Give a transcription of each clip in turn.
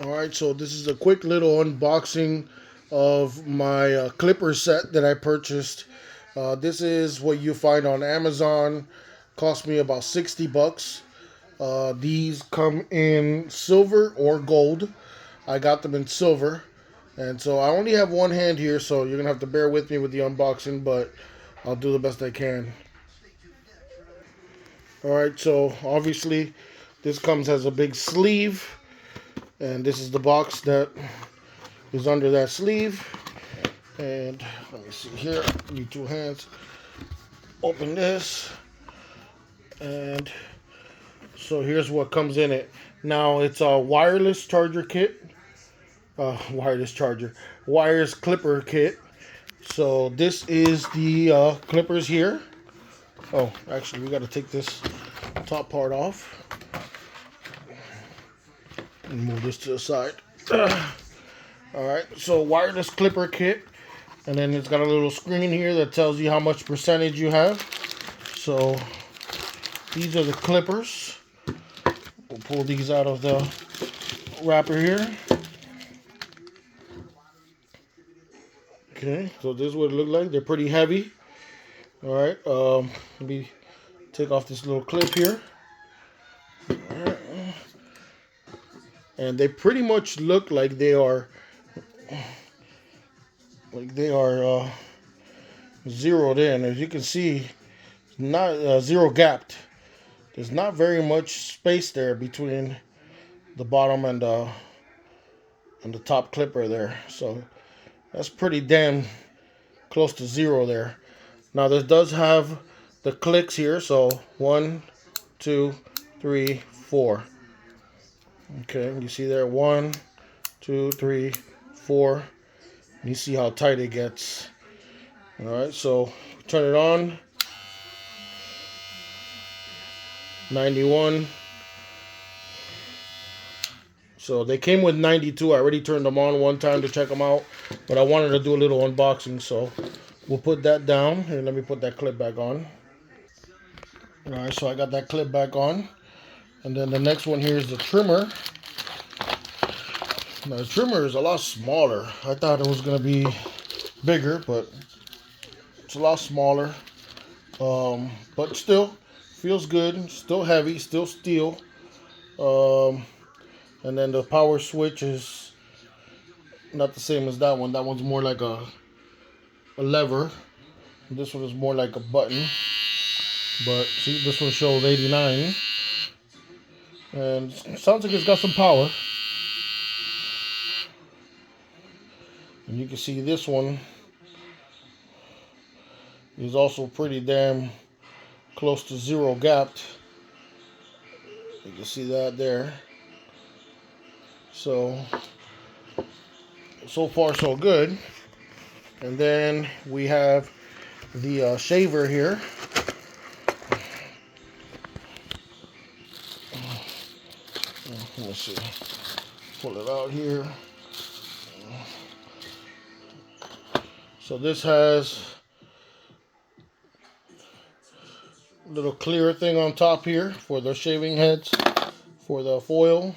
Alright, so this is a quick little unboxing of my clipper set that I purchased. This is what you find on Amazon. Cost me about 60 bucks. These come in silver or gold. I got them in silver. And so I only have one hand here, so you're going to have to bear with me with the unboxing, but I'll do the best I can. Alright, so obviously this comes as a big sleeve. And this is the box that is under that sleeve. And let me see here. Need two hands. Open this. And so here's what comes in it. Now it's a wireless charger kit. Wireless clipper kit. So this is the clippers here. Oh, actually we got to take this top part off. And move this to the side. Alright, so wireless clipper kit. And then it's got a little screen here that tells you how much percentage you have. So these are the clippers. We'll pull these out of the wrapper here. Okay, so this is what it looks like. They're pretty heavy. Alright, let me take off this little clip here. Alright. And they pretty much look like they are zeroed in. As you can see, not zero gapped. There's not very much space there between the bottom and the top clipper there. So that's pretty damn close to zero there. Now this does have the clicks here. So 1, 2, 3, 4. Okay, you see there 1, 2, 3, 4. You see how tight it gets. Alright, so turn it on. 91. So they came with 92. I already turned them on one time to check them out, but I wanted to do a little unboxing, so we'll put that down. And let me put that clip back on. Alright, so I got that clip back on. And then the next one here is the trimmer. Now the trimmer is a lot smaller. I thought it was going to be bigger, but it's a lot smaller. But still feels good. Still heavy. Still steel. And then the power switch is not the same as that one. That one's more like a lever. This one is more like a button. But see, this one shows 89. And it sounds like it's got some power. And you can see this one is also pretty damn close to zero gapped. You can see that there. So far so good. And then we have the shaver here. Let's see. Pull it out here. So this has a little clear thing on top here for the shaving heads, for the foil.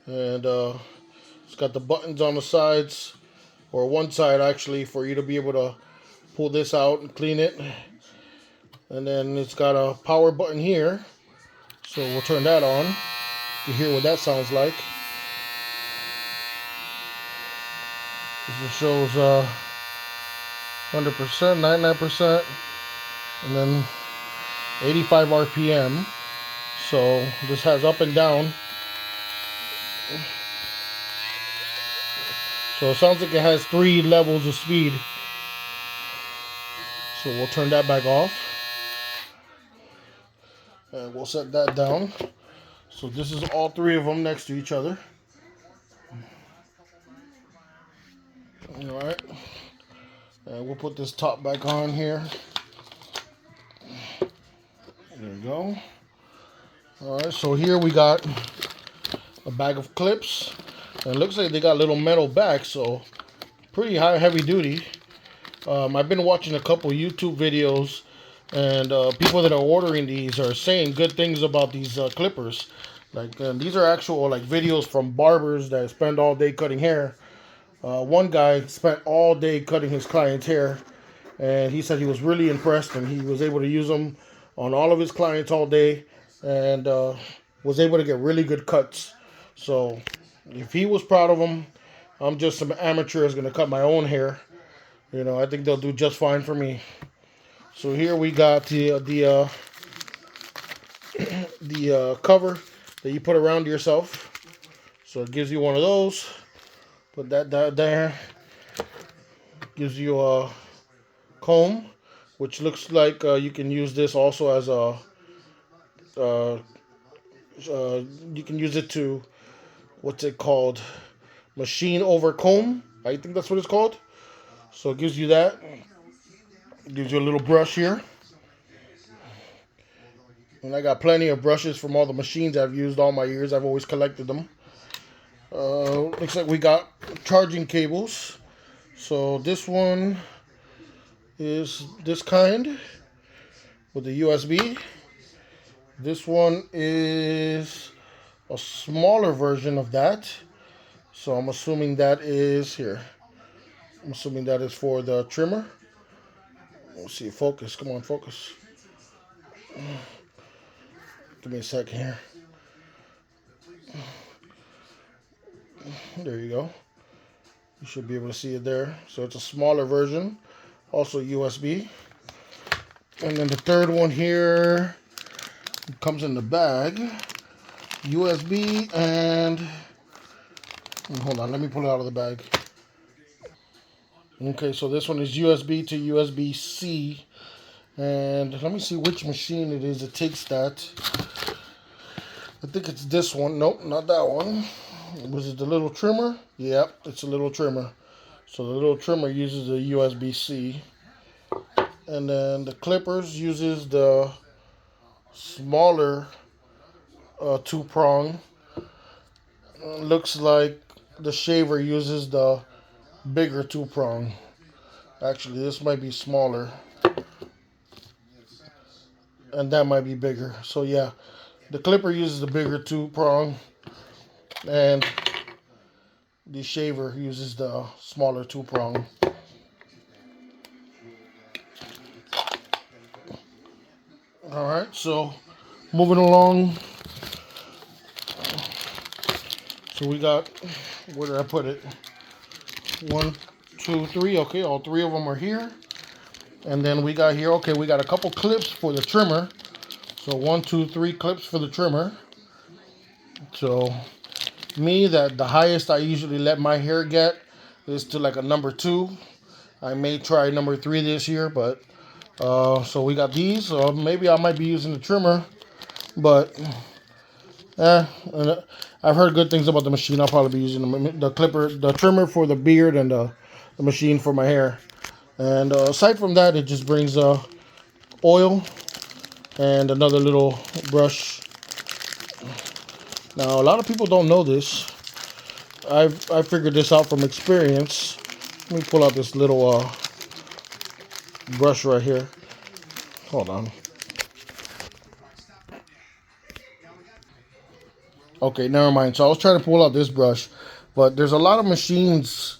And it's got the buttons on the sides, or one side actually, for you to be able to pull this out and clean it. And then it's got a power button here. So we'll turn that on to hear what that sounds like. This shows 100%, 99%, and then 85 RPM. So this has up and down. So it sounds like it has 3 levels of speed. So we'll turn that back off. And we'll set that down. So this is all 3 of them next to each other. Alright. And we'll put this top back on here. There we go. Alright, so here we got a bag of clips. And it looks like they got little metal backs, so pretty heavy duty. I've been watching a couple YouTube videos, and people that are ordering these are saying good things about these clippers. Like these are actual like videos from barbers that spend all day cutting hair. One guy spent all day cutting his client's hair, and he said he was really impressed, and he was able to use them on all of his clients all day, and was able to get really good cuts. So if he was proud of them, I'm just some amateur is gonna cut my own hair. You know, I think they'll do just fine for me. So here we got the cover that you put around yourself. So it gives you one of those. Put that there. Gives you a comb, which looks like you can use this also as a. Uh, you can use it to, what's it called? Machine over comb. I think that's what it's called. So it gives you that. It gives you a little brush here. And I got plenty of brushes from all the machines I've used all my years. I've always collected them. Looks like we got charging cables. So this one is this kind with the USB. This one is a smaller version of that. So I'm assuming that is here. I'm assuming that is for the trimmer. Let's see, focus. Come on, focus. Give me a second here. There you go. You should be able to see it there. So it's a smaller version, also USB. And then the third one here comes in the bag. USB and hold on, let me pull it out of the bag. Okay, so this one is USB to USB-C. And let me see which machine it is that takes that. I think it's this one. Nope, not that one. Was it the little trimmer? Yep, it's a little trimmer. So the little trimmer uses the USB-C. And then the clippers uses the smaller two-prong. Looks like the shaver uses the bigger two-prong. Actually, this might be smaller. And that might be bigger. So yeah, the clipper uses the bigger two-prong. And the shaver uses the smaller two-prong. Alright, so moving along. So we got, where did I put it? 1, 2, 3. Okay, all three of them are here. And then we got here, okay, we got a couple clips for the trimmer. So 1, 2, 3 clips for the trimmer. So me, that the highest I usually let my hair get is to like a number 2. I may try number 3 this year, but so we got these. Maybe I might be using the trimmer, but I've heard good things about the machine. I'll probably be using the clipper, the trimmer for the beard, and the machine for my hair. And aside from that, it just brings oil and another little brush. Now, a lot of people don't know this. I figured this out from experience. Let me pull out this little brush right here. Hold on. Okay, never mind. So I was trying to pull out this brush, but there's a lot of machines,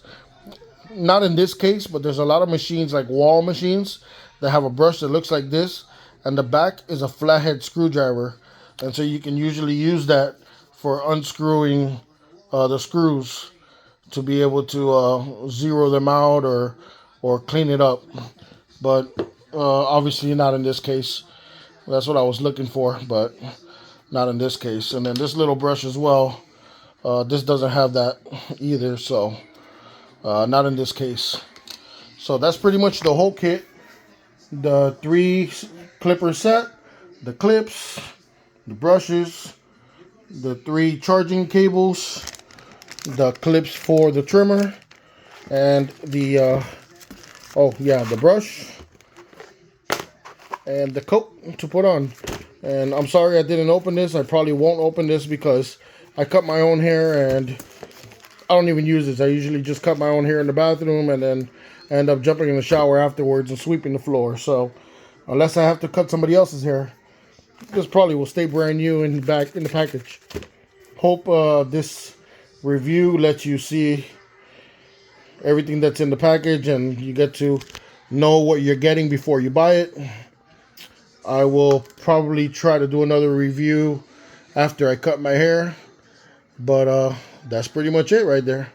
not in this case, but there's a lot of machines like wall machines that have a brush that looks like this, and the back is a flathead screwdriver. And so you can usually use that for unscrewing the screws to be able to zero them out or clean it up. But obviously not in this case. That's what I was looking for, but not in this case. And then this little brush as well, this doesn't have that either, so not in this case. So that's pretty much the whole kit. The 3 clipper set, the clips, the brushes, the 3 charging cables, the clips for the trimmer, and the the brush and the coat to put on. And I'm sorry I didn't open this. I probably won't open this because I cut my own hair and I don't even use this. I usually just cut my own hair in the bathroom and then end up jumping in the shower afterwards and sweeping the floor. So unless I have to cut somebody else's hair, This probably will stay brand new in the package. Hope this review lets you see everything that's in the package and you get to know what you're getting before you buy it. I will probably try to do another review after I cut my hair, but that's pretty much it right there.